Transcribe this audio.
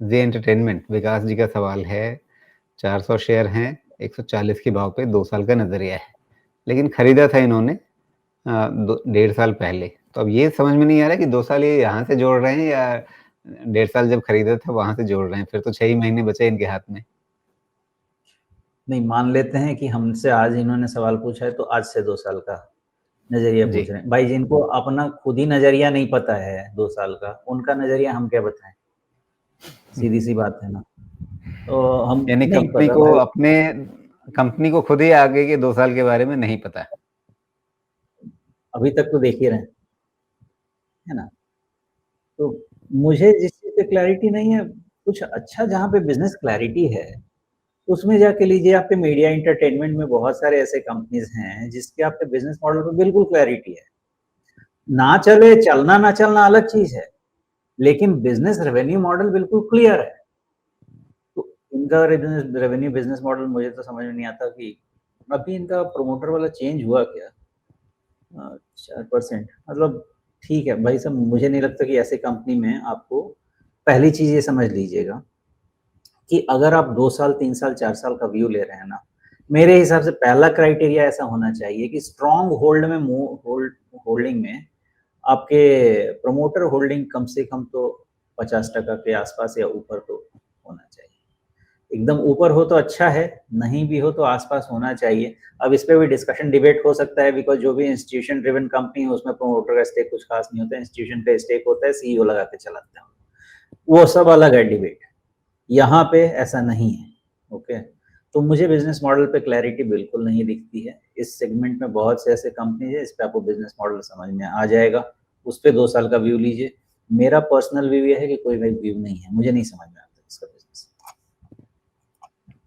जी entertainment, विकास जी का सवाल है, 400 शेयर हैं, 140 के भाव पे 2 साल का नज़रिया है। लेकिन खरीदा था इन्होंने डेढ़ साल पहले। तो अब ये समझ में नहीं आ रहा है कि 2 साल ये यहाँ से जोड़ रहे हैं या डेढ़ साल जब खरीदा था वहाँ से जोड़ रहे हैं, फिर तो 6 ही महीने बचे इनके हाथ में। नहीं, मान लेते हैं कि हमसे आज इन्होंने सवाल पूछा है तो आज से 2 साल का नज़रिया पूछ रहे हैं। भाई जिनको अपना खुद ही नज़रिया नहीं पता है 2 साल का, उनका नज़रिया हम क्या बताएँ? सीधी-सी बात है ना। तो हम यानी नहीं पता भाई। कंपनी को खुद ही आगे के 2 साल के बारे में नहीं पता है। अभी तक तो देख ही रहे हैं, है ना? तो मुझे जिस चीज़ पे क्लैरिटी नहीं है, कुछ अच्छा जहाँ पे बिज़नेस क्लैरिटी है, उसमें जाके लीजिए। आपके मीडिया एंटरटेनमेंट में बहुत सारे ऐसे कंपनीज़ हैं, जिसके आपके बिज़नेस मॉडल पे बिल्कुल क्लैरिटी है। ना चले, चलना ना चलना अलग चीज़ है, लेकिन बिज़नेस रेवेन्यू मॉडल बिल्कुल क्लियर है। तो इनका रेवेन्यू बिज़नेस मॉडल मुझे तो समझ में नहीं आता कि अभी इनका प्रमोटर वाला चेंज हुआ क्या? 4% मतलब ठीक है भाई साहब, मुझे नहीं लगता कि ऐसे कंपनी में आपको पहली चीज़ ये समझ लीजिएगा कि अगर आप 2 साल, 3 साल, 4 साल का व्यू ले रहे हैं ना, मेरे हिसाब से पहला क्राइटेरिया ऐसा होना चाहिए कि स्ट्रॉन्ग होल्डिंग में आपके प्रमोटर होल्डिंग कम से कम तो 50% के आसपास या ऊपर तो होना चाहिए। एकदम ऊपर हो तो अच्छा है, नहीं भी हो तो आसपास होना चाहिए। अब इस पे भी डिस्कशन डिबेट हो सकता है, बिकॉज़ जो भी इंस्टीट्यूशन ड्रिवन कंपनी है उसमें प्रमोटर का स्टेक कुछ खास नहीं होता है, इंस्टीट्यूशन का स्टेक होता है, सीईओ लगा के चलाते हैं। वो सब अलग है डिबेट। यहाँ पे ऐसा नहीं है, ओके? तो मुझे बिज़नेस मॉडल पे क्लैरिटी बिल्कुल नहीं दिखती है। इस सेगमेंट में बहुत से ऐसे कंपनीज़ हैं, इस पे आपको बिज़नेस मॉडल समझ में आ जाएगा। उस पे 2 साल का व्यू लीजिए। मेरा पर्सनल व्यू ये है कि कोई भी व्यू नहीं है, मुझे नहीं समझ में आ रहा।